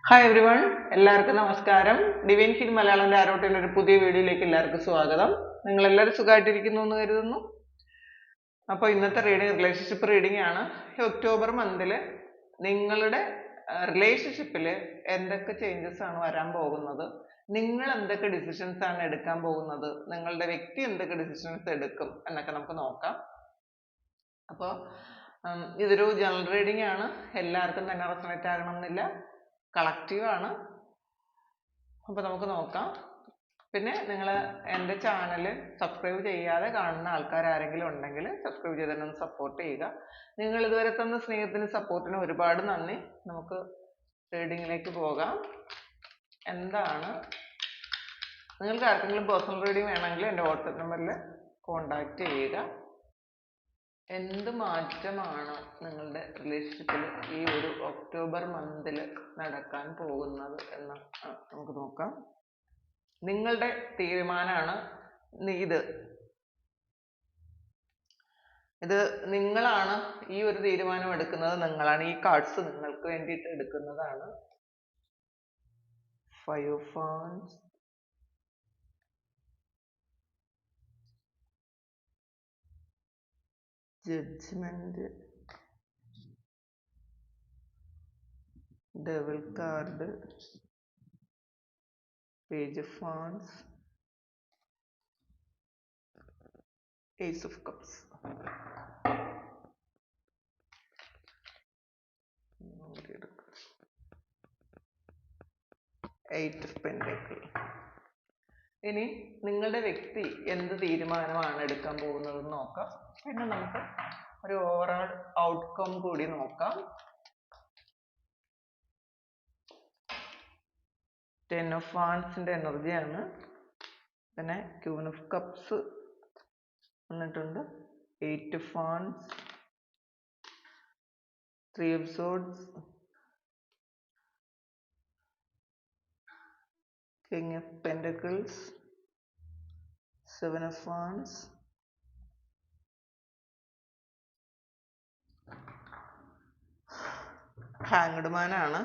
Hi everyone, എല്ലാവർക്കും നമസ്കാരം. Divine heal Malayalam ആരോട്ടിൻ്റെ ഒരു പുതിയ വീഡിയോയിലേക്ക് എല്ലാവർക്കും സ്വാഗതം. നിങ്ങൾ എല്ലാവരും സുഖമായിട്ടിരിക്കുന്നു എന്ന് കരുതുന്നു. അപ്പോൾ ഇന്നത്തെ റീഡിംഗ് റിലേഷൻഷിപ്പ് റീഡിംഗ് ആണ്. ഈ ഒക്ടോബർ മന്തിൽ നിങ്ങളുടെ റിലേഷൻഷിപ്പിൽ എന്തൊക്കെ ചേഞ്ചസ് ആണ് വരാൻ പോകുന്നത്, നിങ്ങൾ എന്തൊക്കെ ഡിസിഷൻസ് ആണ് എടുക്കാൻ പോകുന്നത്, നിങ്ങളുടെ വ്യക്തി എന്തൊക്കെ ഡിസിഷൻസ് എടുക്കും എന്നൊക്കെ നമുക്ക് നോക്കാം. അപ്പോൾ ഇതൊരു ജനറൽ റീഡിംഗ് ആണ്. എല്ലാവർക്കും തന്നെ റെസണേറ്റ് ആകണമെന്നില്ല, കളക്റ്റീവ് ആണ്. അപ്പോൾ നമുക്ക് നോക്കാം. പിന്നെ നിങ്ങൾ എൻ്റെ ചാനൽ സബ്സ്ക്രൈബ് ചെയ്യാതെ കാണുന്ന ആൾക്കാർ ആരെങ്കിലും ഉണ്ടെങ്കിൽ സബ്സ്ക്രൈബ് ചെയ്തിട്ടൊന്ന് സപ്പോർട്ട് ചെയ്യുക. നിങ്ങൾ ഇതുവരെ തന്ന സ്നേഹത്തിനും സപ്പോർട്ടിനും ഒരുപാട് നന്ദി. നമുക്ക് റീഡിങ്ങിലേക്ക് പോകാം. എന്താണ് നിങ്ങൾക്ക് ആർക്കെങ്കിലും പേഴ്സണൽ റീഡിംഗ് വേണമെങ്കിൽ എൻ്റെ വാട്സപ്പ് നമ്പറിൽ കോണ്ടാക്ട് ചെയ്യുക. എന്ത് മാറ്റമാണ് നിങ്ങളുടെ റിലേഷൻഷിപ്പിൽ ഈ ഒരു ഒക്ടോബർ മന്തിൽ നടക്കാൻ പോകുന്നത് എന്ന് നമുക്ക് നോക്കാം. നിങ്ങളുടെ തീരുമാനമാണ് ഇത് നിങ്ങളാണ് ഈ ഒരു തീരുമാനം എടുക്കുന്നത്. നിങ്ങളാണ് ഈ കാർഡ്സ് നിങ്ങൾക്ക് വേണ്ടിയിട്ട് എടുക്കുന്നതാണ്. 5 of Wands, Judgment, Devil card, Page of Wands, Ace of Cups. Eight of Pentacles. ഇനി നിങ്ങളുടെ വ്യക്തി എന്ത് തീരുമാനമാണ് എടുക്കാൻ പോകുന്നതെന്ന് നോക്കാം. പിന്നെ നമുക്ക് ഒരു ഓവറോൾ ഔട്ട്കം കൂടി നോക്കാം. 10 of Wandsന്റെ എനർജിയാണ്. പിന്നെ Queen of Cups വന്നിട്ടുണ്ട്. 8 of Wands, 3 of Swords, King of Pentacles, 7 of Wands, Hanged Man ആണ്.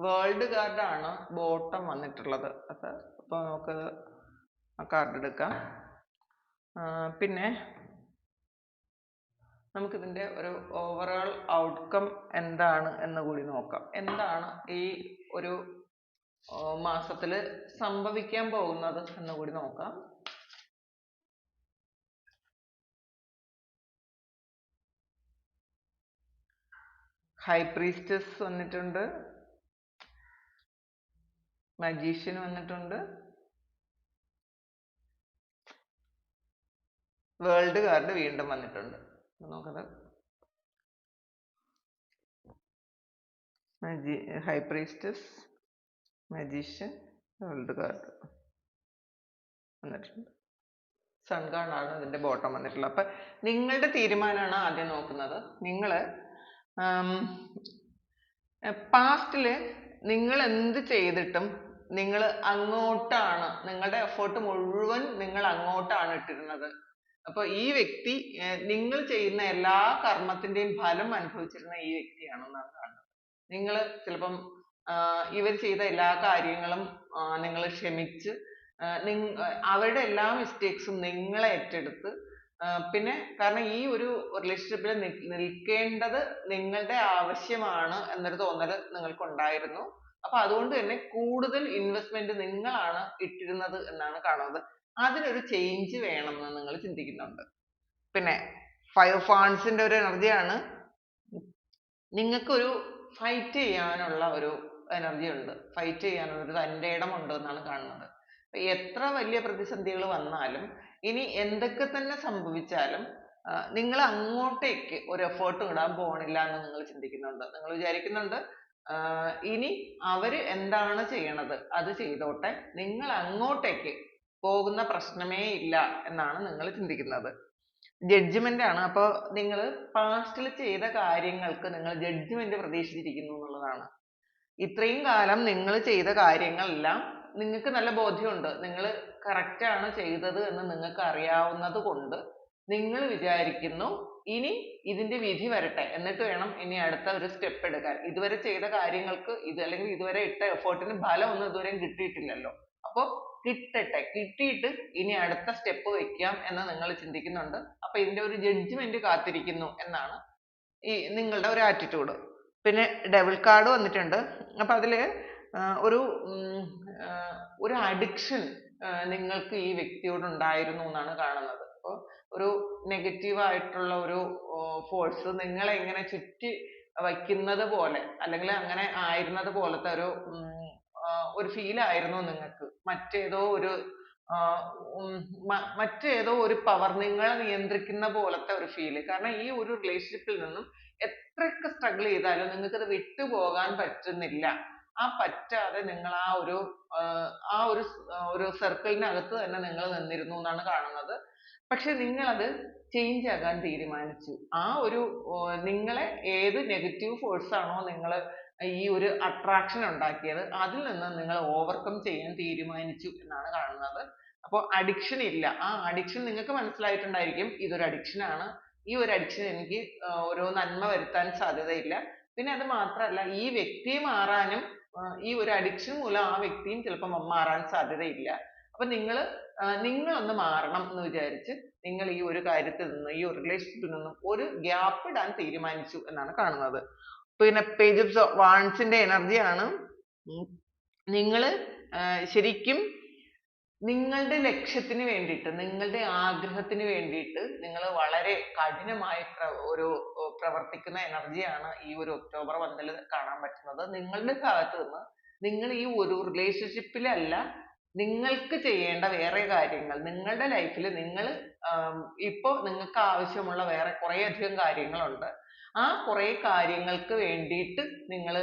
വേൾഡ് കാർഡാണ് ബോട്ടം വന്നിട്ടുള്ളത്. അപ്പോൾ നമുക്ക് ആ കാർഡ് എടുക്കാം. പിന്നെ നമുക്കിതിൻ്റെ ഒരു ഓവറോൾ ഔട്ട്കം എന്താണ് എന്ന് കൂടി നോക്കാം. എന്താണ് ഈ ഒരു മാസത്തിൽ സംഭവിക്കാൻ പോകുന്നത് എന്ന് കൂടി നോക്കാം. ഹൈ പ്രീസ്റ്റസ് വന്നിട്ടുണ്ട്, മജീഷ്യൻ വന്നിട്ടുണ്ട്, വേൾഡ് കാർഡ് വീണ്ടും വന്നിട്ടുണ്ട്. നോക്കത് high priestess, magician, world card വന്നിട്ടുണ്ട്. സൺ കാർഡാണ് ഇതിന്റെ ബോട്ടം വന്നിട്ടുള്ളത്. അപ്പൊ നിങ്ങളുടെ തീരുമാനമാണ് ആദ്യം നോക്കുന്നത്. നിങ്ങൾ പാസ്റ്റില് നിങ്ങൾ എന്ത് ചെയ്തിട്ടും നിങ്ങൾ അങ്ങോട്ടാണ്, നിങ്ങളുടെ എഫേർട്ട് മുഴുവൻ നിങ്ങൾ അങ്ങോട്ടാണ് ഇട്ടിരുന്നത്. അപ്പൊ ഈ വ്യക്തി നിങ്ങൾ ചെയ്യുന്ന എല്ലാ കർമ്മത്തിന്റെയും ഫലം അനുഭവിച്ചിരുന്ന ഈ വ്യക്തിയാണെന്നാണ് കാണുന്നത്. നിങ്ങൾ ചിലപ്പം ഇവർ ചെയ്ത എല്ലാ കാര്യങ്ങളും നിങ്ങൾ ക്ഷമിച്ച് അവരുടെ എല്ലാ മിസ്റ്റേക്സും നിങ്ങൾ ഏറ്റെടുത്ത്, പിന്നെ കാരണം ഈ ഒരു റിലേഷൻഷിപ്പിൽ നിൽക്കേണ്ടത് നിങ്ങളുടെ ആവശ്യമാണ് എന്നൊരു തോന്നൽ നിങ്ങൾക്ക് ഉണ്ടായിരുന്നു. അപ്പൊ അതുകൊണ്ട് തന്നെ കൂടുതൽ ഇൻവെസ്റ്റ്മെന്റ് നിങ്ങളാണ് ഇട്ടിരുന്നത് എന്നാണ് കാണുന്നത്. അതിനൊരു ചേഞ്ച് വേണമെന്ന് നിങ്ങൾ ചിന്തിക്കുന്നുണ്ട്. പിന്നെ 5 of Wandsന്റെ ഒരു എനർജിയാണ്. നിങ്ങൾക്കൊരു ഫൈറ്റ് ചെയ്യാനുള്ള ഒരു എനർജി ഉണ്ട്, ഫൈറ്റ് ചെയ്യാനുള്ള ഒരു തൻ്റെ ഇടമുണ്ട് എന്നാണ് കാണുന്നത്. എത്ര വലിയ പ്രതിസന്ധികൾ വന്നാലും ഇനി എന്തൊക്കെ തന്നെ സംഭവിച്ചാലും നിങ്ങൾ അങ്ങോട്ടേക്ക് ഒരു എഫേർട്ട് ഇടാൻ പോണില്ല എന്ന് നിങ്ങൾ ചിന്തിക്കുന്നുണ്ട്. നിങ്ങൾ വിചാരിക്കുന്നുണ്ട് ഇനി അവര് എന്താണ് ചെയ്യണത് അത് ചെയ്തോട്ടെ, നിങ്ങൾ അങ്ങോട്ടേക്ക് പോകുന്ന പ്രശ്നമേ ഇല്ല എന്നാണ് നിങ്ങൾ ചിന്തിക്കുന്നത്. ജഡ്ജ്മെന്റ് ആണ്. അപ്പോൾ നിങ്ങൾ പാസ്റ്റിൽ ചെയ്ത കാര്യങ്ങൾക്ക് നിങ്ങൾ ജഡ്ജ്മെന്റ് പ്രതീക്ഷിച്ചിരിക്കുന്നു എന്നുള്ളതാണ്. ഇത്രയും കാലം നിങ്ങൾ ചെയ്ത കാര്യങ്ങളെല്ലാം നിങ്ങൾക്ക് നല്ല ബോധ്യമുണ്ട്, നിങ്ങൾ കറക്റ്റ് ആണ് ചെയ്തത് എന്ന് നിങ്ങൾക്ക് അറിയാവുന്നത് കൊണ്ട് നിങ്ങൾ വിചാരിക്കുന്നു ഇനി ഇതിന്റെ വിധി വരട്ടെ, എന്നിട്ട് വേണം ഇനി അടുത്ത ഒരു സ്റ്റെപ്പ് എടുക്കാൻ. ഇതുവരെ ചെയ്ത കാര്യങ്ങൾക്ക് അല്ലെങ്കിൽ ഇതുവരെ ഇട്ട എഫേർട്ടിന് ഫലം ഒന്നും ഇതുവരെയും കിട്ടിയിട്ടില്ലല്ലോ. അപ്പൊ കിട്ടട്ടെ, കിട്ടിയിട്ട് ഇനി അടുത്ത സ്റ്റെപ്പ് വെക്കാം എന്ന് നിങ്ങൾ ചിന്തിക്കുന്നുണ്ട്. അപ്പൊ ഇതിന്റെ ഒരു ജഡ്ജ്മെന്റ് കാത്തിരിക്കുന്നു എന്നാണ് ഈ നിങ്ങളുടെ ഒരു ആറ്റിറ്റ്യൂഡ്. പിന്നെ ഡെവിൾ കാർഡ് വന്നിട്ടുണ്ട്. അപ്പൊ അതില് ഒരു ഒരു അഡിക്ഷൻ നിങ്ങൾക്ക് ഈ വ്യക്തിയോട് ഉണ്ടായിരുന്നു എന്നാണ് കാണുന്നത്. അപ്പോൾ ഒരു നെഗറ്റീവ് ആയിട്ടുള്ള ഒരു ഫോഴ്സ് നിങ്ങളെ ഇങ്ങനെ ചുറ്റി വയ്ക്കുന്നത് പോലെ, അല്ലെങ്കിൽ അങ്ങനെ ആയിരുന്നത് പോലത്തെ ഒരു ഫീൽ ആയിരുന്നു നിങ്ങൾക്ക്. മറ്റേതോ ഒരു പവർ നിങ്ങളെ നിയന്ത്രിക്കുന്ന പോലത്തെ ഒരു ഫീല്. കാരണം ഈ ഒരു റിലേഷൻഷിപ്പിൽ നിന്നും എത്രയൊക്കെ സ്ട്രഗിൾ ചെയ്താലും നിങ്ങൾക്ക് അത് വിട്ടുപോകാൻ പറ്റുന്നില്ല. ആ പറ്റാതെ നിങ്ങൾ ഒരു സർക്കിളിനകത്ത് തന്നെ നിങ്ങൾ നിന്നിരുന്നു എന്നാണ് കാണുന്നത്. പക്ഷെ നിങ്ങളത് ചേഞ്ച് ആകാൻ തീരുമാനിച്ചു. നിങ്ങളെ ഏത് നെഗറ്റീവ് ഫോഴ്സ് ആണോ നിങ്ങൾ ഈ ഒരു അട്രാക്ഷൻ ഉണ്ടാക്കിയത്, അതിൽ നിന്ന് നിങ്ങൾ ഓവർകം ചെയ്യാൻ തീരുമാനിച്ചു എന്നാണ് കാണുന്നത്. അപ്പോൾ അഡിക്ഷൻ ഇല്ല. ആ അഡിക്ഷൻ നിങ്ങൾക്ക് മനസ്സിലായിട്ടുണ്ടായിരിക്കും, ഇതൊരു അഡിക്ഷൻ ആണ്, ഈ ഒരു അഡിക്ഷൻ എനിക്ക് ഒരു നന്മ വരുത്താൻ സാധ്യതയില്ല. പിന്നെ അത് മാത്രമല്ല, ഈ വ്യക്തി മാറാനും ഈ ഒരു അഡിക്ഷൻ മൂലം ആ വ്യക്തിയും ചിലപ്പോൾ മാറാൻ സാധ്യതയില്ല. അപ്പൊ നിങ്ങളൊന്ന് മാറണം എന്ന് വിചാരിച്ച് നിങ്ങൾ ഈ ഒരു കാര്യത്തിൽ നിന്ന്, ഈ ഒരു റിലേഷൻഷിപ്പിൽ നിന്നും ഒരു ഗ്യാപ്പ് ഇടാൻ തീരുമാനിച്ചു എന്നാണ് കാണുന്നത്. പിന്നെ പേജ് ഓഫ് വാൺസിന്റെ എനർജിയാണ്. നിങ്ങൾ ശരിക്കും നിങ്ങളുടെ ലക്ഷ്യത്തിന് വേണ്ടിയിട്ട്, നിങ്ങളുടെ ആഗ്രഹത്തിന് വേണ്ടിയിട്ട് നിങ്ങൾ വളരെ കഠിനമായി പ്രവർത്തിക്കുന്ന എനർജിയാണ് ഈ ഒരു ഒക്ടോബർ 1 കാണാൻ പറ്റുന്നത്. നിങ്ങളുടെ ഭാഗത്ത് നിന്ന് നിങ്ങൾ ഈ ഒരു റിലേഷൻഷിപ്പിലല്ല, നിങ്ങൾക്ക് ചെയ്യേണ്ട വേറെ കാര്യങ്ങൾ, നിങ്ങളുടെ ലൈഫിൽ ഇപ്പോൾ നിങ്ങൾക്ക് ആവശ്യമുള്ള വേറെ കുറേ അധികം കാര്യങ്ങളുണ്ട്. ആ കുറേ കാര്യങ്ങൾക്ക് വേണ്ടിയിട്ട് നിങ്ങൾ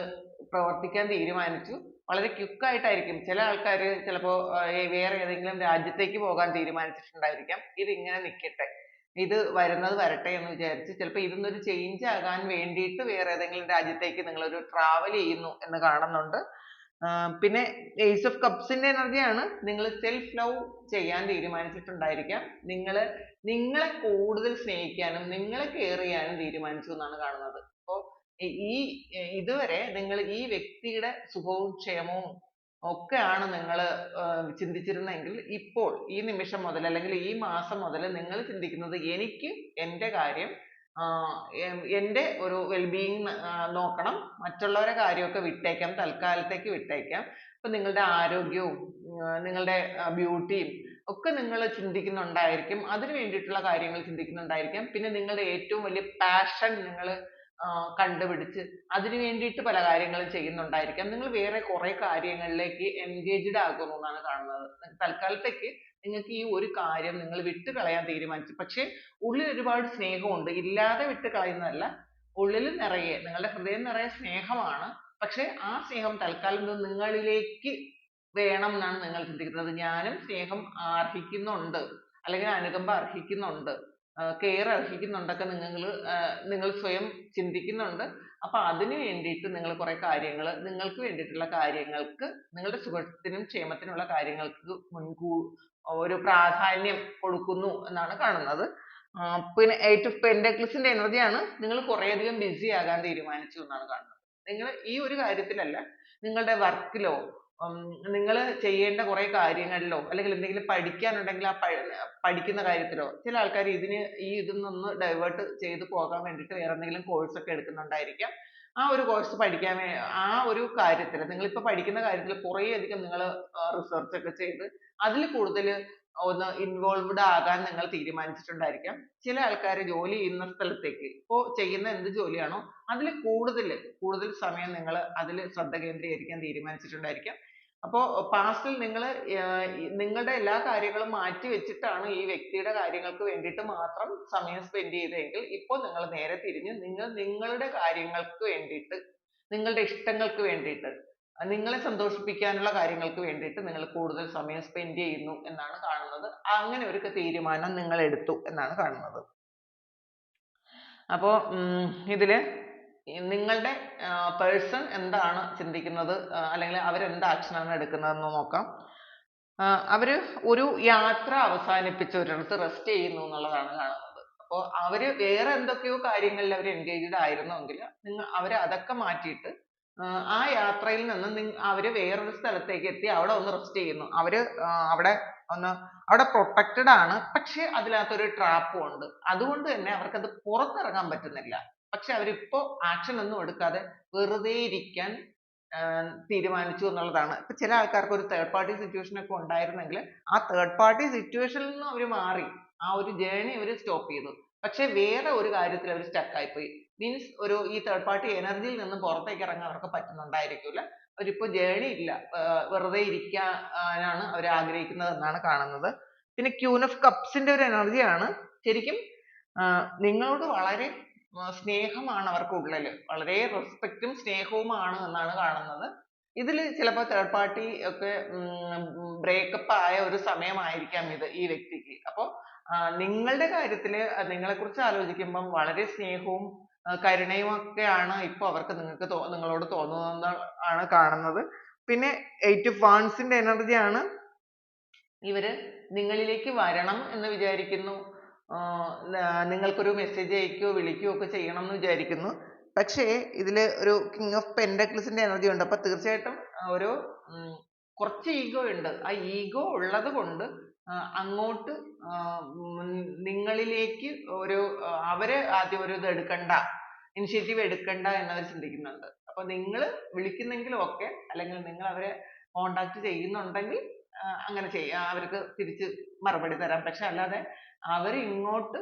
പ്രവർത്തിക്കാൻ തീരുമാനിച്ചു. വളരെ ക്വിക്ക് ആയിട്ടായിരിക്കും. ചില ആൾക്കാർ ചിലപ്പോൾ വേറെ ഏതെങ്കിലും രാജ്യത്തേക്ക് പോകാൻ തീരുമാനിച്ചിട്ടുണ്ടായിരിക്കാം. ഇതിങ്ങനെ നിൽക്കട്ടെ, ഇത് വരുന്നത് വരട്ടെ എന്ന് വിചാരിച്ച് ചിലപ്പോൾ ഇതിന്നൊരു ചേഞ്ച് ആകാൻ വേണ്ടിയിട്ട് വേറെ ഏതെങ്കിലും രാജ്യത്തേക്ക് നിങ്ങൾ ഒരു ട്രാവൽ ചെയ്യുന്നു എന്ന് കാണുന്നുണ്ട്. പിന്നെ ഏസ് ഓഫ് കപ്സിന്റെ എനർജിയാണ്. നിങ്ങൾ സെൽഫ് ലവ് ചെയ്യാൻ തീരുമാനിച്ചിട്ടുണ്ടായിരിക്കാം. നിങ്ങളെ കൂടുതൽ സ്നേഹിക്കാനും നിങ്ങളെ കെയർ ചെയ്യാനും തീരുമാനിച്ചു എന്നാണ് കാണുന്നത്. അപ്പോൾ ഇതുവരെ നിങ്ങൾ ഈ വ്യക്തിയുടെ സുഖവും ക്ഷേമവും ഒക്കെയാണ് നിങ്ങൾ ചിന്തിച്ചിരുന്നെങ്കിൽ, ഇപ്പോൾ ഈ നിമിഷം മുതൽ അല്ലെങ്കിൽ ഈ മാസം മുതൽ നിങ്ങൾ ചിന്തിക്കുന്നത്, എനിക്ക് എൻ്റെ കാര്യം, എൻ്റെ ഒരു വെൽബീയിങ് നോക്കണം, മറ്റുള്ളവരുടെ കാര്യമൊക്കെ വിട്ടേക്കാം, തൽക്കാലത്തേക്ക് വിട്ടേക്കാം. അപ്പൊ നിങ്ങളുടെ ആരോഗ്യവും നിങ്ങളുടെ ബ്യൂട്ടിയും ഒക്കെ നിങ്ങൾ ചിന്തിക്കുന്നുണ്ടായിരിക്കും. അതിന് വേണ്ടിയിട്ടുള്ള കാര്യങ്ങൾ ചിന്തിക്കുന്നുണ്ടായിരിക്കാം. പിന്നെ നിങ്ങളുടെ ഏറ്റവും വലിയ പാഷൻ നിങ്ങൾ കണ്ടുപിടിച്ച് അതിന് വേണ്ടിയിട്ട് പല കാര്യങ്ങളും ചെയ്യുന്നുണ്ടായിരിക്കാം. നിങ്ങൾ വേറെ കുറെ കാര്യങ്ങളിലേക്ക് എൻഗേജ്ഡ് ആകുന്നു എന്നാണ് കാണുന്നത്. തൽക്കാലത്തേക്ക് നിങ്ങൾക്ക് ഈ ഒരു കാര്യം നിങ്ങൾ വിട്ടുകളയാൻ തീരുമാനിച്ചു. പക്ഷെ ഉള്ളിൽ ഒരുപാട് സ്നേഹമുണ്ട്, ഇല്ലാതെ വിട്ടുകളയുന്നതല്ല. ഉള്ളിൽ നിറയെ, നിങ്ങളുടെ ഹൃദയം നിറയെ സ്നേഹമാണ്. പക്ഷെ ആ സ്നേഹം തൽക്കാലം നിങ്ങളിലേക്ക് വേണം എന്നാണ് നിങ്ങൾ ചിന്തിക്കുന്നത്. ഞാനും സ്നേഹം അർഹിക്കുന്നുണ്ട്, അല്ലെങ്കിൽ അനുകമ്പ അർഹിക്കുന്നുണ്ട്, കെയർ അർഹിക്കുന്നുണ്ടൊക്കെ നിങ്ങൾ സ്വയം ചിന്തിക്കുന്നുണ്ട്. അപ്പൊ അതിന് വേണ്ടിയിട്ട് നിങ്ങൾ കുറെ കാര്യങ്ങൾ, നിങ്ങൾക്ക് വേണ്ടിയിട്ടുള്ള കാര്യങ്ങൾക്ക്, നിങ്ങളുടെ സുഖത്തിനും ക്ഷേമത്തിനുള്ള കാര്യങ്ങൾക്ക് ഒരു പ്രാധാന്യം കൊടുക്കുന്നു എന്നാണ് കാണുന്നത്. പിന്നെ 8 of Pentacles ന്റെ എനർജിയാണ്. നിങ്ങൾ കുറേയധികം ബിസി ആകാൻ തീരുമാനിച്ചു എന്നാണ് കാണുന്നത്. നിങ്ങൾ ഈ ഒരു കാര്യത്തിലല്ല, നിങ്ങളുടെ വർക്കിലോ നിങ്ങൾ ചെയ്യേണ്ട കുറെ കാര്യങ്ങളിലോ, അല്ലെങ്കിൽ എന്തെങ്കിലും പഠിക്കാനുണ്ടെങ്കിൽ ആ പഠിക്കുന്ന കാര്യത്തിലോ, ചില ആൾക്കാർ ഇതിൽ നിന്ന് ഡൈവേർട്ട് ചെയ്ത് പോകാൻ വേണ്ടിയിട്ട് വേറെ എന്തെങ്കിലും കോഴ്സ് ഒക്കെ എടുക്കുന്നുണ്ടായിരിക്കാം. ആ ഒരു കോഴ്സ് പഠിക്കാൻ ആ ഒരു കാര്യത്തിൽ, നിങ്ങളിപ്പോൾ പഠിക്കുന്ന കാര്യത്തിൽ കുറേയധികം നിങ്ങൾ റിസർച്ച് ഒക്കെ ചെയ്ത് അതിൽ കൂടുതൽ ഒന്ന് ഇൻവോൾവ്ഡ് ആകാൻ നിങ്ങൾ തീരുമാനിച്ചിട്ടുണ്ടായിരിക്കാം. ചില ആൾക്കാർ ജോലി ചെയ്യുന്ന സ്ഥലത്തേക്ക്, ഇപ്പോൾ ചെയ്യുന്ന എന്ത് ജോലിയാണോ അതിൽ കൂടുതൽ സമയം നിങ്ങൾ അതിൽ ശ്രദ്ധ കേന്ദ്രീകരിക്കാൻ തീരുമാനിച്ചിട്ടുണ്ടായിരിക്കാം. അപ്പോൾ പാസ്റ്റിൽ നിങ്ങളുടെ എല്ലാ കാര്യങ്ങളും മാറ്റി വെച്ചിട്ടാണ് ഈ വ്യക്തിയുടെ കാര്യങ്ങൾക്ക് വേണ്ടിയിട്ട് മാത്രം സമയം സ്പെൻഡ് ചെയ്തതെങ്കിൽ, ഇപ്പോൾ നിങ്ങൾ നേരെ തിരിഞ്ഞ് നിങ്ങളുടെ കാര്യങ്ങൾക്ക് വേണ്ടിയിട്ട്, നിങ്ങളുടെ ഇഷ്ടങ്ങൾക്ക് വേണ്ടിയിട്ട്, നിങ്ങളെ സന്തോഷിപ്പിക്കാനുള്ള കാര്യങ്ങൾക്ക് വേണ്ടിയിട്ട് നിങ്ങൾ കൂടുതൽ സമയം സ്പെൻഡ് ചെയ്യുന്നു എന്നാണ് കാണുന്നത്. അങ്ങനെ ഒരു തീരുമാനം നിങ്ങൾ എടുത്തു എന്നാണ് കാണുന്നത്. അപ്പോൾ ഇതില് നിങ്ങളുടെ പേഴ്സൺ എന്താണ് ചിന്തിക്കുന്നത്, അല്ലെങ്കിൽ അവരെന്ത് ആക്ഷൻ ആണ് എടുക്കുന്നതെന്ന് നോക്കാം. അവര് ഒരു യാത്ര അവസാനിപ്പിച്ച് ഒരിടത്ത് റെസ്റ്റ് ചെയ്യുന്നു എന്നുള്ളതാണ് കാണുന്നത്. അപ്പോൾ അവര് വേറെ എന്തൊക്കെയോ കാര്യങ്ങളിൽ അവർ എൻഗേജ്ഡ് ആയിരുന്നെങ്കിൽ അവര് അതൊക്കെ മാറ്റിയിട്ട് ആ യാത്രയിൽ നിന്ന് അവര് വേറൊരു സ്ഥലത്തേക്ക് എത്തി അവിടെ ഒന്ന് റെസ്റ്റ് ചെയ്യുന്നു. അവര് അവിടെ ഒന്ന് അവിടെ പ്രൊട്ടക്റ്റഡ് ആണ്, പക്ഷെ അതിനകത്തൊരു ട്രാപ്പും ഉണ്ട്. അതുകൊണ്ട് തന്നെ അവർക്കത് പുറത്തിറങ്ങാൻ പറ്റുന്നില്ല. പക്ഷെ അവരിപ്പോ ആക്ഷൻ ഒന്നും എടുക്കാതെ വെറുതെ ഇരിക്കാൻ തീരുമാനിച്ചു എന്നുള്ളതാണ്. ഇപ്പൊ ചില ആൾക്കാർക്ക് ഒരു തേർഡ് പാർട്ടി സിറ്റുവേഷൻ ഒക്കെ ഉണ്ടായിരുന്നെങ്കിൽ ആ തേർഡ് പാർട്ടി സിറ്റുവേഷനിൽ നിന്ന് അവർ മാറി ആ ഒരു ജേർണി അവർ സ്റ്റോപ്പ് ചെയ്തു. പക്ഷെ വേറെ ഒരു കാര്യത്തിൽ അവർ സ്റ്റക്ക് ആയിപ്പോയി. മീൻസ് ഈ തേർഡ് പാർട്ടി എനർജിയിൽ നിന്നും പുറത്തേക്ക് ഇറങ്ങാൻ അവർക്ക് പറ്റുന്നുണ്ടായിരിക്കില്ല. അവരിപ്പോ ജേർണി ഇല്ല, വെറുതെ ഇരിക്കാനാണ് അവർ ആഗ്രഹിക്കുന്നത് എന്നാണ് കാണുന്നത്. പിന്നെ ക്യൂൻ ഓഫ് കപ്സിന്റെ ഒരു എനർജിയാണ്. ശരിക്കും നിങ്ങളോട് വളരെ സ്നേഹമാണ് അവർക്ക് ഉള്ളിൽ, വളരെ റെസ്പെക്റ്റും സ്നേഹവുമാണ് എന്നാണ് കാണുന്നത്. ഇതിൽ ചിലപ്പോൾ തേർഡ് പാർട്ടി ഒക്കെ ബ്രേക്കപ്പ് ആയ ഒരു സമയമായിരിക്കാം ഇത് ഈ വ്യക്തിക്ക്. അപ്പോൾ നിങ്ങളുടെ കാര്യത്തിൽ നിങ്ങളെ കുറിച്ച് ആലോചിക്കുമ്പം വളരെ സ്നേഹവും കരുണയും ഒക്കെയാണ് ഇപ്പൊ അവർക്ക് നിങ്ങളോട് തോന്നുന്നത് ആണ് കാണുന്നത്. പിന്നെ 8 of Wands ന്റെ എനർജി ആണ്. ഇവര് നിങ്ങളിലേക്ക് വരണം എന്ന് വിചാരിക്കുന്നു, നിങ്ങൾക്കൊരു മെസ്സേജ് അയക്കുകയോ വിളിക്കുകയോ ഒക്കെ ചെയ്യണം എന്ന് വിചാരിക്കുന്നു. പക്ഷേ ഇതിൽ ഒരു കിങ് ഓഫ് പെന്റക്കിൾസിന്റെ എനർജി ഉണ്ട്. അപ്പൊ തീർച്ചയായിട്ടും ഒരു കുറച്ച് ഈഗോ ഉണ്ട്. ആ ഈഗോ ഉള്ളത് കൊണ്ട് അങ്ങോട്ട് നിങ്ങളിലേക്ക് അവര് ആദ്യം ഒരു ഇത് എടുക്കണ്ട, ഇനിഷ്യേറ്റീവ് എടുക്കണ്ട എന്നവർ ചിന്തിക്കുന്നുണ്ട്. അപ്പൊ നിങ്ങൾ വിളിക്കുന്നെങ്കിലും ഒക്കെ, അല്ലെങ്കിൽ നിങ്ങൾ അവരെ കോണ്ടാക്ട് ചെയ്യുന്നുണ്ടെങ്കിൽ അങ്ങനെ അവർക്ക് തിരിച്ച് മറുപടി തരാം. പക്ഷെ അല്ലാതെ അവർ ഇങ്ങോട്ട്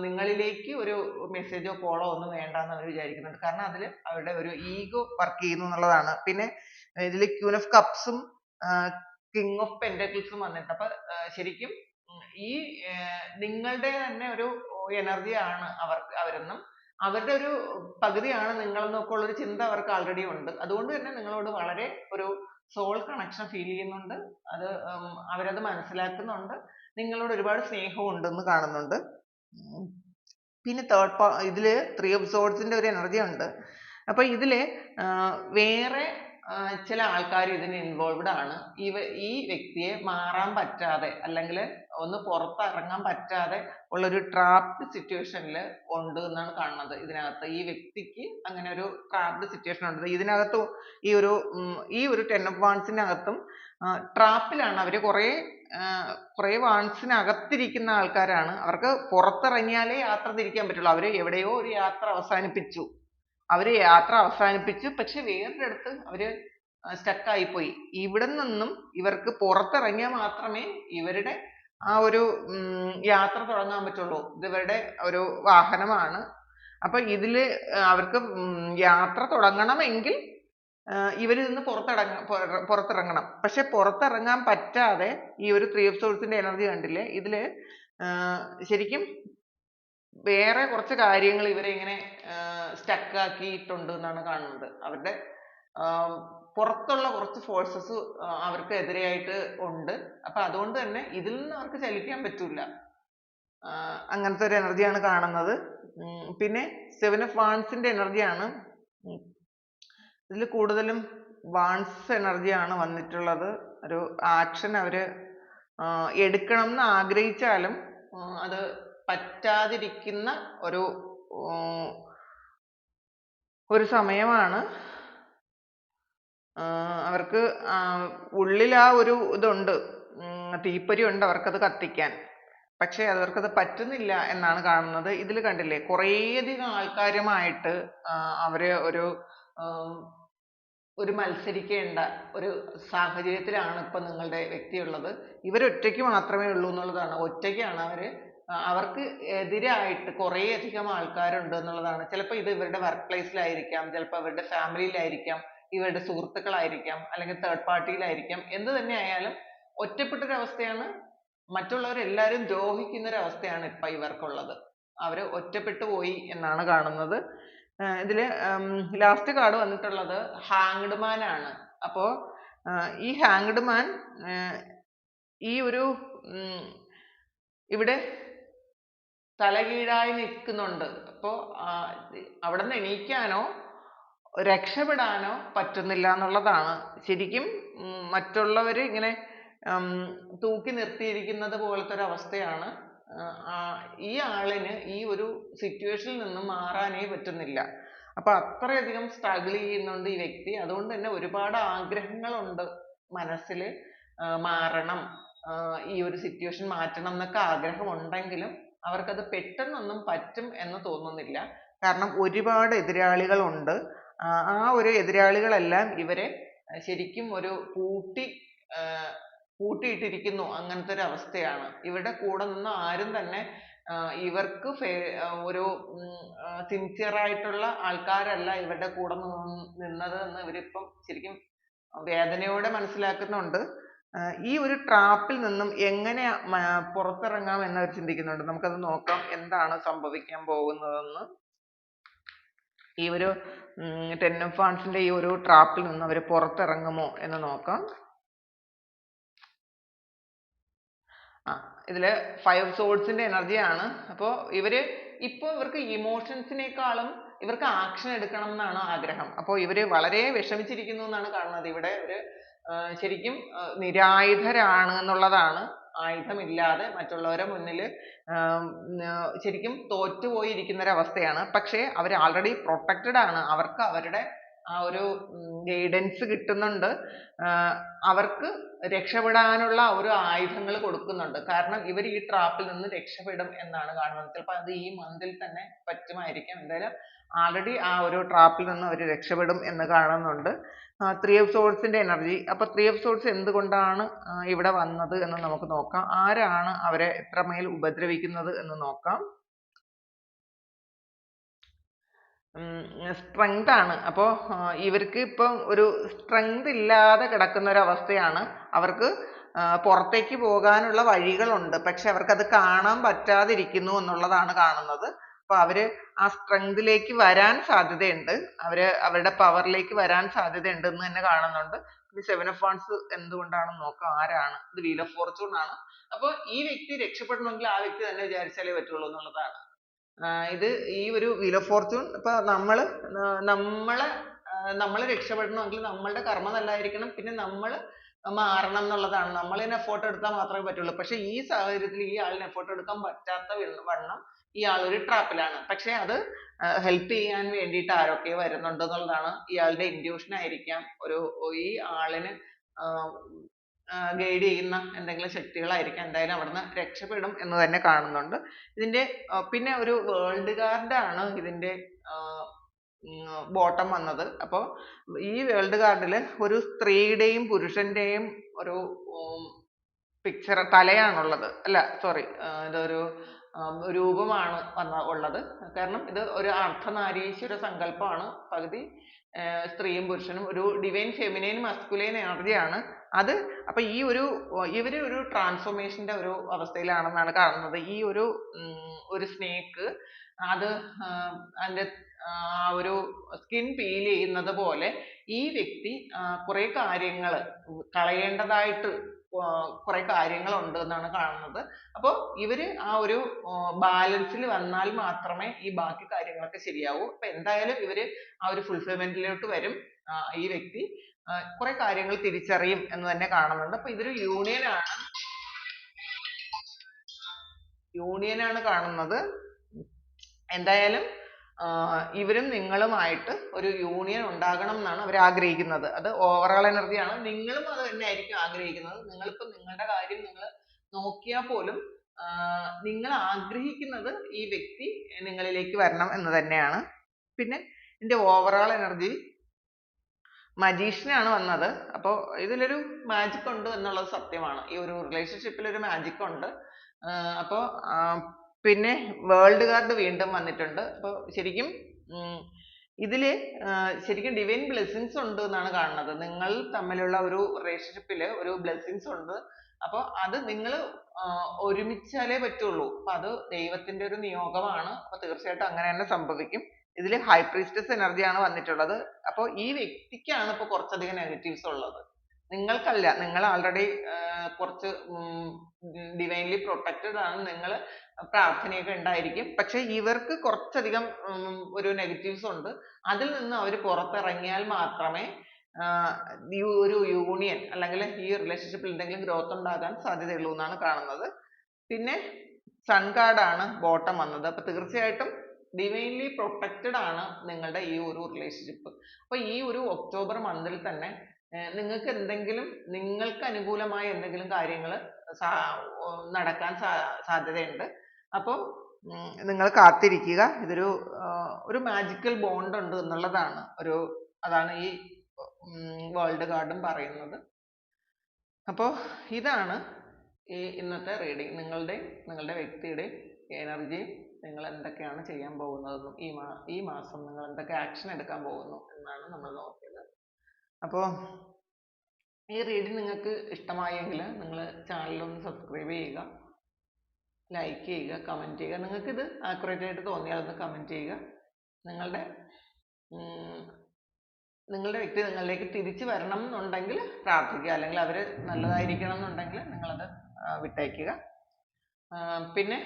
നിങ്ങളിലേക്ക് ഒരു മെസ്സേജോ കോളോ ഒന്നും വേണ്ട എന്ന് അവർ വിചാരിക്കുന്നുണ്ട്. കാരണം അതിൽ അവരുടെ ഒരു ഈഗോ വർക്ക് ചെയ്യുന്നു എന്നുള്ളതാണ്. പിന്നെ ഇതിൽ ക്യൂൻ ഓഫ് കപ്സും കിങ് ഓഫ് പെന്റക്കിൾസും വന്നിട്ട്, അപ്പൊ ശരിക്കും ഈ നിങ്ങളുടെ തന്നെ ഒരു എനർജി ആണ് അവരെന്നും അവരുടെ ഒരു പകുതിയാണ് നിങ്ങളെന്നൊക്കെ ഉള്ള ഒരു ചിന്ത അവർക്ക് ആൾറെഡി ഉണ്ട്. അതുകൊണ്ട് തന്നെ നിങ്ങളോട് വളരെ ഒരു സോൾ കണക്ഷൻ ഫീൽ ചെയ്യുന്നുണ്ട്. അത് അവരത് മനസ്സിലാക്കുന്നുണ്ട്. നിങ്ങളോട് ഒരുപാട് സ്നേഹവും ഉണ്ടെന്ന് കാണുന്നുണ്ട്. പിന്നെ ഇതില് 3 of Swords ന്റെ ഒരു എനർജി ഉണ്ട്. അപ്പൊ ഇതില് വേറെ ചില ആൾക്കാർ ഇതിന് ഇൻവോൾവ്ഡ് ആണ്. ഈ വ്യക്തിയെ മാറാൻ പറ്റാതെ, അല്ലെങ്കിൽ ഒന്ന് പുറത്തിറങ്ങാൻ പറ്റാതെ ഉള്ള ഒരു ട്രാപ്ഡ് സിറ്റുവേഷനിൽ ഉണ്ട് എന്നാണ് കാണുന്നത്. ഇതിനകത്ത് ഈ വ്യക്തിക്ക് അങ്ങനെ ഒരു ട്രാപ്ഡ് സിറ്റുവേഷൻ ഉണ്ട്. ഇതിനകത്ത് ഈ ഒരു 10 of Wands അകത്തും ട്രാപ്പിലാണ് അവര്. കുറെ വാൺസിനകത്തിരിക്കുന്ന ആൾക്കാരാണ്. അവർക്ക് പുറത്തിറങ്ങിയാലേ യാത്ര തിരിക്കാൻ പറ്റുള്ളൂ. അവര് എവിടെയോ ഒരു യാത്ര അവസാനിപ്പിച്ചു. പക്ഷെ വേറൊരിടത്ത് അവര് stuck ആയിപ്പോയി. ഇവിടെ നിന്നും ഇവർക്ക് പുറത്തിറങ്ങിയാൽ മാത്രമേ ഇവരുടെ ആ ഒരു യാത്ര തുടങ്ങാൻ പറ്റുള്ളൂ. ഇത് ഇവരുടെ ഒരു വാഹനമാണ്. അപ്പൊ ഇതില് അവർക്ക് യാത്ര തുടങ്ങണമെങ്കിൽ ഇവരിൽ നിന്ന് പുറത്തിറങ്ങണം. പക്ഷെ പുറത്തിറങ്ങാൻ പറ്റാതെ ഈ ഒരു 3 of Swords ന്റെ എനർജി കണ്ടില്ലേ, ഇതില് ശരിക്കും വേറെ കുറച്ച് കാര്യങ്ങൾ ഇവരെ ഇങ്ങനെ സ്റ്റക്ക് ആക്കിയിട്ടുണ്ട് എന്നാണ് കാണുന്നത്. അവരുടെ പുറത്തുള്ള കുറച്ച് ഫോഴ്സസ് അവർക്ക് എതിരെയായിട്ട് ഉണ്ട്. അപ്പൊ അതുകൊണ്ട് തന്നെ ഇതിൽ നിന്ന് അവർക്ക് ചലിക്കാൻ പറ്റൂല. അങ്ങനത്തെ ഒരു എനർജിയാണ് കാണുന്നത്. പിന്നെ 7 of Wands ന്റെ എനർജിയാണ്. ഇതിൽ കൂടുതലും വാൺസ് എനർജിയാണ് വന്നിട്ടുള്ളത്. ഒരു ആക്ഷൻ അവര് എടുക്കണം എന്ന് ആഗ്രഹിച്ചാലും അത് പറ്റാതിരിക്കുന്ന ഒരു സമയമാണ്. അവർക്ക് ഉള്ളിൽ ആ ഒരു ഇതുണ്ട്, തീപ്പൊരി ഉണ്ട് അവർക്കത് കത്തിക്കാൻ. പക്ഷെ അവർക്കത് പറ്റുന്നില്ല എന്നാണ് കാണുന്നത്. ഇതിൽ കണ്ടില്ലേ, കുറേയധികം ആൾക്കാരുമായിട്ട് അവര് ഒരു മത്സരിക്കേണ്ട ഒരു സാഹചര്യത്തിലാണ് ഇപ്പൊ നിങ്ങളുടെ വ്യക്തി ഉള്ളത്. ഇവരൊറ്റയ്ക്ക് മാത്രമേ ഉള്ളൂ എന്നുള്ളതാണ്. ഒറ്റയ്ക്കാണ് അവർക്ക് എതിരായിട്ട് കുറേയധികം ആൾക്കാരുണ്ട് എന്നുള്ളതാണ്. ചിലപ്പോൾ ഇത് ഇവരുടെ വർക്ക് പ്ലേസിലായിരിക്കാം, ചിലപ്പോൾ അവരുടെ ഫാമിലിയിലായിരിക്കാം, ഇവരുടെ സുഹൃത്തുക്കളായിരിക്കാം, അല്ലെങ്കിൽ തേർഡ് പാർട്ടിയിലായിരിക്കാം. എന്ത് തന്നെ ആയാലും ഒറ്റപ്പെട്ടൊരവസ്ഥയാണ്. മറ്റുള്ളവരെല്ലാവരും ദ്രോഹിക്കുന്ന ഒരു അവസ്ഥയാണ് ഇപ്പൊ ഇവർക്കുള്ളത്. അവര് ഒറ്റപ്പെട്ടു പോയി എന്നാണ് കാണുന്നത്. ഇതില് ലാസ്റ്റ് കാർഡ് വന്നിട്ടുള്ളത് ഹാങ്ഡ് മാൻ ആണ്. അപ്പോ ഈ ഹാങ്ഡ് മാൻ ഈ ഒരു ഇവിടെ തലകീഴായി നിൽക്കുന്നുണ്ട്. അപ്പോ അവിടെ നിന്ന് എണീക്കാനോ രക്ഷപ്പെടാനോ പറ്റുന്നില്ല എന്നുള്ളതാണ്. ശരിക്കും മറ്റുള്ളവര് ഇങ്ങനെ തൂക്കി നിർത്തിയിരിക്കുന്നത് പോലത്തെ ഒരു അവസ്ഥയാണ് ഈ ആളിന് ഈ ഒരു സിറ്റുവേഷനിൽ നിന്നും മാറാനേ പറ്റുന്നില്ല. അപ്പൊ അത്രയധികം സ്ട്രഗിൾ ചെയ്യുന്നുണ്ട് ഈ വ്യക്തി. അതുകൊണ്ട് തന്നെ ഒരുപാട് ആഗ്രഹങ്ങളുണ്ട് മനസ്സിൽ, മാറണം, ഈ ഒരു സിറ്റുവേഷൻ മാറ്റണം എന്നൊക്കെ ആഗ്രഹം ഉണ്ടെങ്കിലും അവർക്കത് പെട്ടെന്നൊന്നും പറ്റും എന്ന് തോന്നുന്നില്ല. കാരണം ഒരുപാട് എതിരാളികളുണ്ട്. ആ ഒരു എതിരാളികളെല്ലാം ഇവരെ ശരിക്കും ഒരു പൂട്ടിയിട്ടിരിക്കുന്നു. അങ്ങനത്തെ ഒരു അവസ്ഥയാണ്. ഇവരുടെ കൂടെ നിന്ന് ആരും തന്നെ ഇവർക്ക് ഒരു sincere ആയിട്ടുള്ള ആൾക്കാരല്ല ഇവരുടെ കൂടെ നിന്നത് എന്ന് ഇവരിപ്പം ശരിക്കും വേദനയോടെ മനസ്സിലാക്കുന്നുണ്ട്. ഈ ഒരു ട്രാപ്പിൽ നിന്നും എങ്ങനെ പുറത്തിറങ്ങാം എന്ന് അവർ ചിന്തിക്കുന്നുണ്ട്. നമുക്കത് നോക്കാം എന്താണ് സംഭവിക്കാൻ പോകുന്നതെന്ന്. ഈ ഒരു ടെൻ ഓഫ് വാണ്ട്സിന്റെ ഈ ഒരു ട്രാപ്പിൽ നിന്ന് അവർ പുറത്തിറങ്ങുമോ എന്ന് നോക്കാം. ഇതില് 5 of swords ന്റെ energy ആണ്. അപ്പോ ഇവർക്ക് ഇമോഷൻസിനേക്കാളും ഇവർക്ക് ആക്ഷൻ എടുക്കണം എന്നാണ് ആഗ്രഹം. അപ്പോൾ ഇവര് വളരെ വിഷമിച്ചിരിക്കുന്നു എന്നാണ് കാണുന്നത്. ഇവിടെ ഒരു ശരിക്കും നിരായുധരാണ് എന്നുള്ളതാണ്. ആയുധമില്ലാതെ മറ്റുള്ളവരുടെ മുന്നിൽ ശരിക്കും തോറ്റുപോയിരിക്കുന്ന ഒരു അവസ്ഥയാണ്. പക്ഷേ അവർ already protected ആണ്. അവർക്ക് അവരുടെ ആ ഒരു ഗൈഡൻസ് കിട്ടുന്നുണ്ട്. അവർക്ക് രക്ഷപ്പെടാനുള്ള ഒരു ആയുധങ്ങൾ കൊടുക്കുന്നുണ്ട്. കാരണം ഇവർ ഈ ട്രാപ്പിൽ നിന്ന് രക്ഷപ്പെടും എന്നാണ് കാണുന്നത്. ചിലപ്പോൾ അത് ഈ മന്തിൽ തന്നെ പറ്റുമായിരിക്കാം. എന്തായാലും ആൾറെഡി ആ ഒരു ട്രാപ്പിൽ നിന്ന് അവർ രക്ഷപ്പെടും എന്ന് കാണുന്നുണ്ട്. 3 of swords ന്റെ എനർജി. അപ്പൊ 3 of swords എന്തുകൊണ്ടാണ് ഇവിടെ വന്നത് എന്ന് നമുക്ക് നോക്കാം. ആരാണ് അവരെ എത്രമേൽ ഉപദ്രവിക്കുന്നത് എന്ന് നോക്കാം. സ്ട്രെങ്ത് ആണ്. അപ്പോ ഇവർക്ക് ഇപ്പം ഒരു സ്ട്രെങ്ത് ഇല്ലാതെ കിടക്കുന്ന ഒരു അവസ്ഥയാണ്. അവർക്ക് പുറത്തേക്ക് പോകാനുള്ള വഴികളുണ്ട്. പക്ഷെ അവർക്ക് അത് കാണാൻ പറ്റാതിരിക്കുന്നു എന്നുള്ളതാണ് കാണുന്നത്. അപ്പൊ അവര് ആ സ്ട്രെങ്തിലേക്ക് വരാൻ സാധ്യതയുണ്ട്. അവരുടെ പവറിലേക്ക് വരാൻ സാധ്യതയുണ്ട് എന്ന് തന്നെ കാണുന്നുണ്ട്. ഈ 7 of wands എന്തുകൊണ്ടാണെന്ന് നോക്കാം. ആരാണ്? ഇത് wheel of fortune ആണ്. അപ്പൊ ഈ വ്യക്തി രക്ഷപ്പെടണമെങ്കിൽ ആ വ്യക്തി തന്നെ വിചാരിച്ചാലേ പറ്റുള്ളൂ എന്നുള്ളതാണ്. ഇത് ഈ ഒരു wheel of fortune ഇപ്പൊ നമ്മള് രക്ഷപ്പെടണമെങ്കിൽ നമ്മളുടെ കർമ്മ നല്ലതായിരിക്കണം. പിന്നെ നമ്മള് മാറണം എന്നുള്ളതാണ്. നമ്മൾ തന്നെ effort എടുത്താൽ മാത്രമേ പറ്റുള്ളൂ. പക്ഷെ ഈ സാഹചര്യത്തിൽ ഈ ആളിന് effort എടുക്കാൻ പറ്റാത്ത വണ്ണം ഈ ആൾ ഒരു ട്രാപ്പിലാണ്. പക്ഷെ അത് help ചെയ്യാൻ വേണ്ടിയിട്ട് ആരൊക്കെ വരുന്നുണ്ട് എന്നുള്ളതാണ്. ഇയാളുടെ intuition ആയിരിക്കാം. ഈ ആളിന് ഗൈഡ് ചെയ്യുന്ന എന്തെങ്കിലും ശക്തികളായിരിക്കാം. എന്തായാലും അവിടുന്ന് രക്ഷപ്പെടും എന്ന് തന്നെ കാണുന്നുണ്ട്. ഇതിന്റെ പിന്നെ ഒരു വേൾഡ് കാർഡ് ആണ് ഇതിന്റെ ബോട്ടം വന്നത്. അപ്പോൾ ഈ വേൾഡ് കാർഡിൽ ഒരു സ്ത്രീയുടെയും പുരുഷന്റെയും ഒരു പിക്ചർ തലയാണുള്ളത്. അല്ല സോറി, ഇതൊരു രൂപമാണ് ഉള്ളത്. കാരണം ഇത് ഒരു അർദ്ധനാരീശ്വര സങ്കല്പമാണ്. പകുതി സ്ത്രീയും പുരുഷനും ഒരു ഡിവൈൻ ഫെമിനൈൻ മസ്കുലൈൻ എനർജി ആണ് അത്. അപ്പൊ ഇവര് ഒരു ട്രാൻസ്ഫോർമേഷന്റെ ഒരു അവസ്ഥയിലാണെന്നാണ് കാണുന്നത്. ഈ ഒരു സ്നേക്ക് അത് അതിന്റെ ഒരു സ്കിൻ പീൽ ചെയ്യുന്നത് പോലെ ഈ വ്യക്തി കുറെ കാര്യങ്ങൾ കളയേണ്ടതായിട്ട് കുറെ കാര്യങ്ങൾ ഉണ്ട് എന്നാണ് കാണുന്നത്. അപ്പോൾ ഇവര് ആ ഒരു ബാലൻസിൽ വന്നാൽ മാത്രമേ ഈ ബാക്കി കാര്യങ്ങളൊക്കെ ശരിയാവൂ. അപ്പൊ എന്തായാലും ഇവര് ആ ഒരു ഫുൾഫിൽമെന്റിലോട്ട് വരും. ഈ വ്യക്തി കുറെ കാര്യങ്ങൾ തിരിച്ചറിയും എന്ന് തന്നെ കാണുന്നുണ്ട്. അപ്പൊ ഇതൊരു യൂണിയൻ ആണ് കാണുന്നത്. എന്തായാലും ഇവരും നിങ്ങളുമായിട്ട് ഒരു യൂണിയൻ ഉണ്ടാകണം എന്നാണ് അവർ ആഗ്രഹിക്കുന്നത്. അത് ഓവറോൾ എനർജി ആണ്. നിങ്ങളും അത് തന്നെ ആയിരിക്കും ആഗ്രഹിക്കുന്നത്. നിങ്ങളിപ്പോ നിങ്ങളുടെ കാര്യം നിങ്ങൾ നോക്കിയാൽ പോലും നിങ്ങൾ ആഗ്രഹിക്കുന്നത് ഈ വ്യക്തി നിങ്ങളിലേക്ക് വരണം എന്ന് തന്നെയാണ്. പിന്നെ ഇതിന്റെ ഓവറോൾ എനർജി മജീഷ്യൻ ആണ് വന്നത്. അപ്പോൾ ഇതിലൊരു മാജിക് ഉണ്ട് എന്നുള്ളത് സത്യമാണ്. ഈ ഒരു റിലേഷൻഷിപ്പിൽ ഒരു മാജിക് ഉണ്ട്. അപ്പോൾ പിന്നെ വേൾഡ് കാർഡ് വീണ്ടും വന്നിട്ടുണ്ട്. അപ്പോൾ ശരിക്കും ഇതില് ശരിക്കും ഡിവൈൻ ബ്ലെസ്സിങ്സ് ഉണ്ട് എന്നാണ് കാണുന്നത്. നിങ്ങൾ തമ്മിലുള്ള ഒരു റിലേഷൻഷിപ്പിൽ ഒരു ബ്ലെസ്സിങ്സ് ഉണ്ട്. അപ്പോൾ അത് നിങ്ങൾ ഒരുമിച്ചാലേ പറ്റുള്ളൂ. അപ്പൊ അത് ദൈവത്തിന്റെ ഒരു നിയോഗമാണ്. അപ്പൊ തീർച്ചയായിട്ടും അങ്ങനെ തന്നെ സംഭവിക്കും. ഇതിൽ ഹൈ പ്രീസ്റ്റസ് എനർജി ആണ് വന്നിട്ടുള്ളത്. അപ്പോൾ ഈ വ്യക്തിക്കാണ് ഇപ്പൊ കുറച്ചധികം നെഗറ്റീവ്സ് ഉള്ളത്. നിങ്ങൾക്കല്ല. നിങ്ങൾ ആൾറെഡി കുറച്ച് ഡിവൈൻലി പ്രൊട്ടക്റ്റഡ് ആണ്. നിങ്ങൾ പ്രാർത്ഥനയൊക്കെ ഉണ്ടായിരിക്കും. പക്ഷെ ഇവർക്ക് കുറച്ചധികം ഒരു നെഗറ്റീവ്സ് ഉണ്ട്. അതിൽ നിന്ന് അവർ പുറത്തിറങ്ങിയാൽ മാത്രമേ ഈ ഒരു യൂണിയൻ അല്ലെങ്കിൽ ഈ റിലേഷൻഷിപ്പിൽ എന്തെങ്കിലും ഗ്രോത്ത് ഉണ്ടാകാൻ സാധ്യതയുള്ളൂ എന്നാണ് കാണുന്നത്. പിന്നെ സൺ കാർഡാണ് ബോട്ടം വന്നത്. അപ്പൊ തീർച്ചയായിട്ടും ഡിവൈൻലി പ്രൊട്ടക്റ്റഡ് ആണ് നിങ്ങളുടെ ഈ ഒരു റിലേഷൻഷിപ്പ്. അപ്പൊ ഈ ഒരു ഒക്ടോബർ മന്തിൽ തന്നെ നിങ്ങൾക്ക് എന്തെങ്കിലും നിങ്ങൾക്ക് അനുകൂലമായ എന്തെങ്കിലും കാര്യങ്ങൾ നടക്കാൻ സാധ്യതയുണ്ട്. അപ്പോൾ നിങ്ങൾ കാത്തിരിക്കുക. ഇതൊരു ഒരു മാജിക്കൽ ബോണ്ട് ഉണ്ട് എന്നുള്ളതാണ് അതാണ് ഈ വേൾഡ് കാർഡും പറയുന്നത്. അപ്പോൾ ഇതാണ് ഈ ഇന്നത്തെ റീഡിങ്. നിങ്ങളുടെ വ്യക്തിയുടെയും എനർജിയും നിങ്ങൾ എന്തൊക്കെയാണ് ചെയ്യാൻ പോകുന്നതെന്നും ഈ മാസം നിങ്ങൾ എന്തൊക്കെ ആക്ഷൻ എടുക്കാൻ പോകുന്നു എന്നാണ് നമ്മൾ നോക്കിയത്. അപ്പോൾ ഈ റീഡിങ് നിങ്ങൾക്ക് ഇഷ്ടമായെങ്കിൽ നിങ്ങൾ ചാനലൊന്ന് സബ്സ്ക്രൈബ് ചെയ്യുക, ലൈക്ക് ചെയ്യുക, കമൻറ്റ് ചെയ്യുക. നിങ്ങൾക്കിത് ആക്യുറേറ്റ് ആയിട്ട് തോന്നിയാൽ ഒന്ന് കമൻറ്റ് ചെയ്യുക. നിങ്ങളുടെ വ്യക്തി നിങ്ങളിലേക്ക് തിരിച്ചു വരണം എന്നുണ്ടെങ്കിൽ പ്രാർത്ഥിക്കുക, അല്ലെങ്കിൽ അവർ നല്ലതായിരിക്കണം എന്നുണ്ടെങ്കിൽ നിങ്ങളത് വിട്ടയക്കുക. പിന്നെ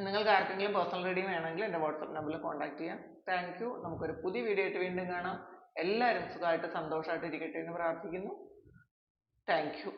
നിങ്ങൾക്ക് ആർക്കെങ്കിലും പേഴ്സണൽ റീഡിങ് വേണമെങ്കിൽ എൻ്റെ വാട്സപ്പ് നമ്പറിൽ കോൺടാക്ട് ചെയ്യാം. Thank you. നമുക്കൊരു പുതിയ വീഡിയോ ആയിട്ട് വീണ്ടും കാണാം. എല്ലാവരും സുഖമായിട്ട് സന്തോഷമായിട്ട് ഇരിക്കട്ടെ എന്ന് പ്രാർത്ഥിക്കുന്നു. Thank you.